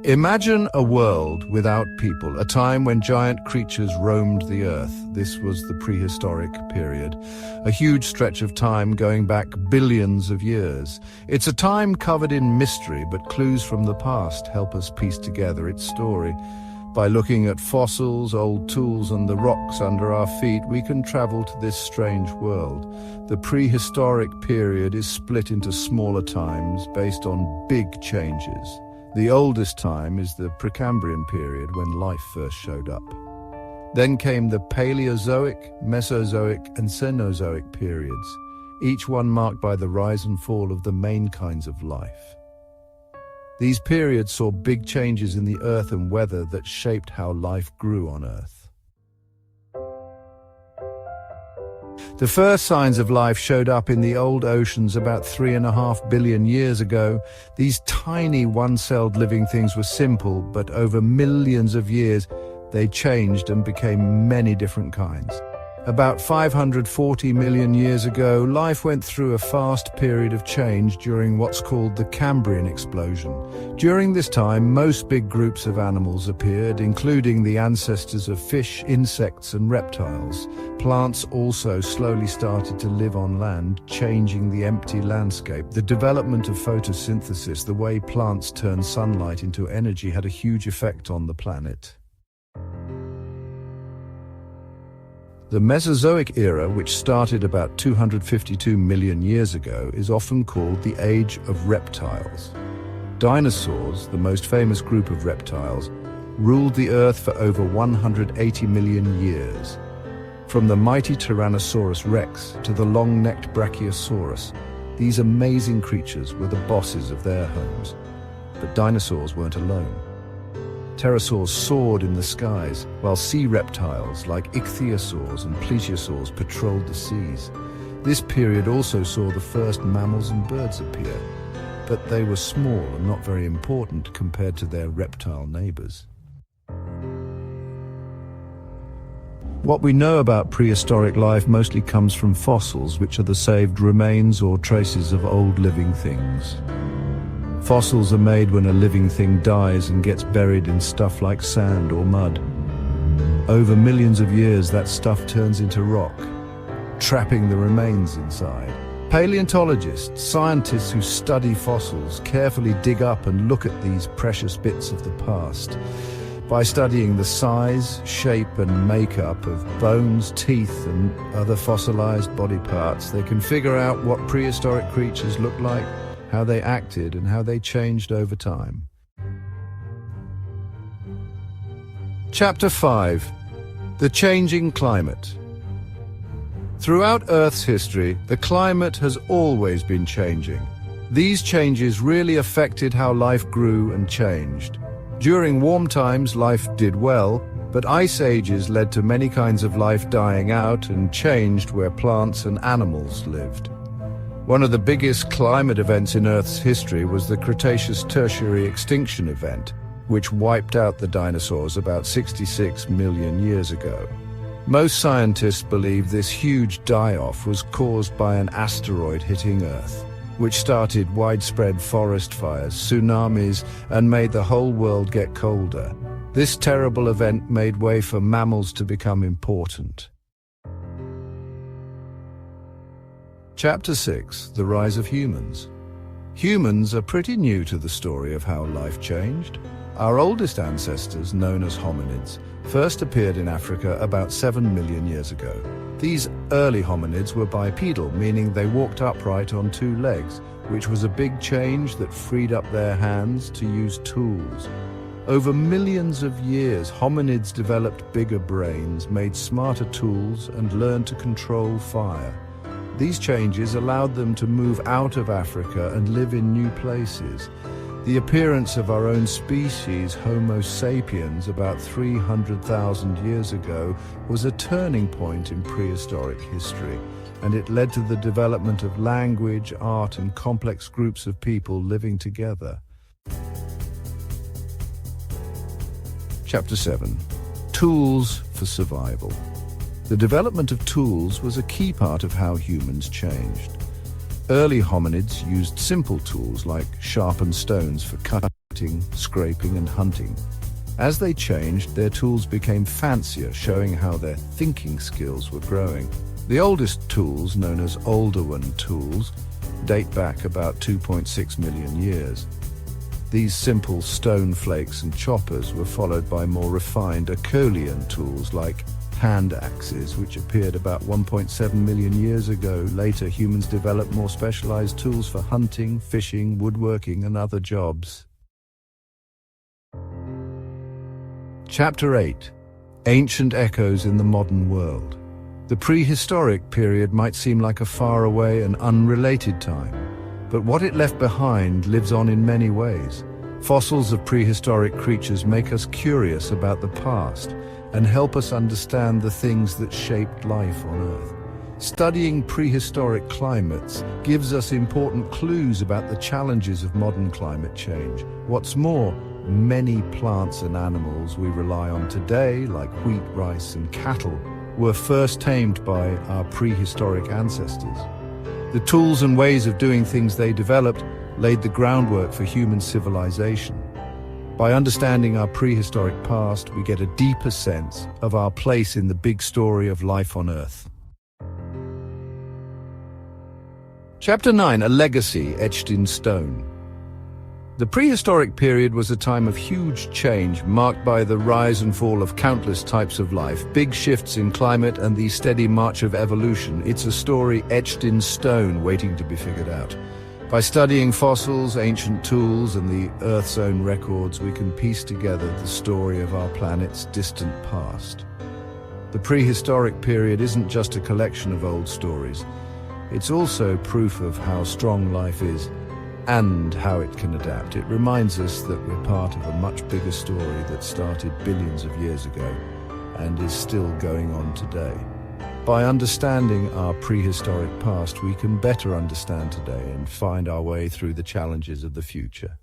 Imagine a world without people, a time when giant creatures roamed the earth. This was the prehistoric period, a huge stretch of time going back billions of years. It's a time covered in mystery, but clues from the past help us piece together its story. By looking at fossils, old tools, and the rocks under our feet, we can travel to this strange world. The prehistoric period is split into smaller times based on big changes. The oldest time is the Precambrian period, when life first showed up. Then came the Paleozoic, Mesozoic, and Cenozoic periods, each one marked by the rise and fall of the main kinds of life. These periods saw big changes in the earth and weather that shaped how life grew on Earth. The first signs of life showed up in the old oceans about 3.5 billion years ago. These tiny one-celled living things were simple, but over millions of years they changed and became many different kinds. About 540 million years ago, life went through a fast period of change during what's called the Cambrian explosion. During this time, most big groups of animals appeared, including the ancestors of fish, insects, and reptiles. Plants also slowly started to live on land, changing the empty landscape. The development of photosynthesis, the way plants turn sunlight into energy, had a huge effect on the planet. The Mesozoic era, which started about 252 million years ago, is often called the Age of Reptiles. Dinosaurs, the most famous group of reptiles, ruled the Earth for over 180 million years. From the mighty Tyrannosaurus rex to the long-necked Brachiosaurus, these amazing creatures were the bosses of their homes. But dinosaurs weren't alone. Pterosaurs soared in the skies, while sea reptiles like ichthyosaurs and plesiosaurs patrolled the seas. This period also saw the first mammals and birds appear, but they were small and not very important compared to their reptile neighbors. What we know about prehistoric life mostly comes from fossils, which are the saved remains or traces of old living things. Fossils are made when a living thing dies and gets buried in stuff like sand or mud. Over millions of years, that stuff turns into rock, trapping the remains inside. Paleontologists, scientists who study fossils, carefully dig up and look at these precious bits of the past. By studying the size, shape, and makeup of bones, teeth, and other fossilized body parts, they can figure out what prehistoric creatures look like, how they acted, and how they changed over time. Chapter 5. The Changing Climate. Throughout Earth's history, the climate has always been changing. These changes really affected how life grew and changed. During warm times, life did well, but ice ages led to many kinds of life dying out and changed where plants and animals lived. One of the biggest climate events in Earth's history was the Cretaceous-Tertiary extinction event, which wiped out the dinosaurs about 66 million years ago. Most scientists believe this huge die-off was caused by an asteroid hitting Earth, which started widespread forest fires, tsunamis, and made the whole world get colder. This terrible event made way for mammals to become important. Chapter 6. The Rise of Humans. Humans are pretty new to the story of how life changed. Our oldest ancestors, known as hominids, first appeared in Africa about 7 million years ago. These early hominids were bipedal, meaning they walked upright on two legs, which was a big change that freed up their hands to use tools. Over millions of years, hominids developed bigger brains, made smarter tools, and learned to control fire. These changes allowed them to move out of Africa and live in new places. The appearance of our own species, Homo sapiens, about 300,000 years ago, was a turning point in prehistoric history, and it led to the development of language, art, and complex groups of people living together. Chapter 7. Tools for Survival. The development of tools was a key part of how humans changed. Early hominids used simple tools like sharpened stones for cutting collecting, scraping, and hunting. As they changed, their tools became fancier, showing how their thinking skills were growing. The oldest tools, known as Oldowan tools, date back about 2.6 million years. These simple stone flakes and choppers were followed by more refined Acheulean tools like hand axes, which appeared about 1.7 million years ago. Later, humans developed more specialized tools for hunting, fishing, woodworking, and other jobs. Chapter 8. Ancient Echoes in the Modern World. The prehistoric period might seem like a faraway and unrelated time, but what it left behind lives on in many ways. Fossils of prehistoric creatures make us curious about the past and help us understand the things that shaped life on Earth. Studying prehistoric climates gives us important clues about the challenges of modern climate change. What's more, many plants and animals we rely on today, like wheat, rice, and cattle, were first tamed by our prehistoric ancestors. The tools and ways of doing things they developed laid the groundwork for human civilization. By understanding our prehistoric past, we get a deeper sense of our place in the big story of life on Earth. Chapter 9. A Legacy Etched in Stone. The prehistoric period was a time of huge change, marked by the rise and fall of countless types of life, big shifts in climate, and the steady march of evolution. It's a story etched in stone, waiting to be figured out. By studying fossils, ancient tools, and the Earth's own records, we can piece together the story of our planet's distant past. The prehistoric period isn't just a collection of old stories. It's also proof of how strong life is and how it can adapt. It reminds us that we're part of a much bigger story that started billions of years ago and is still going on today. By understanding our prehistoric past, we can better understand today and find our way through the challenges of the future.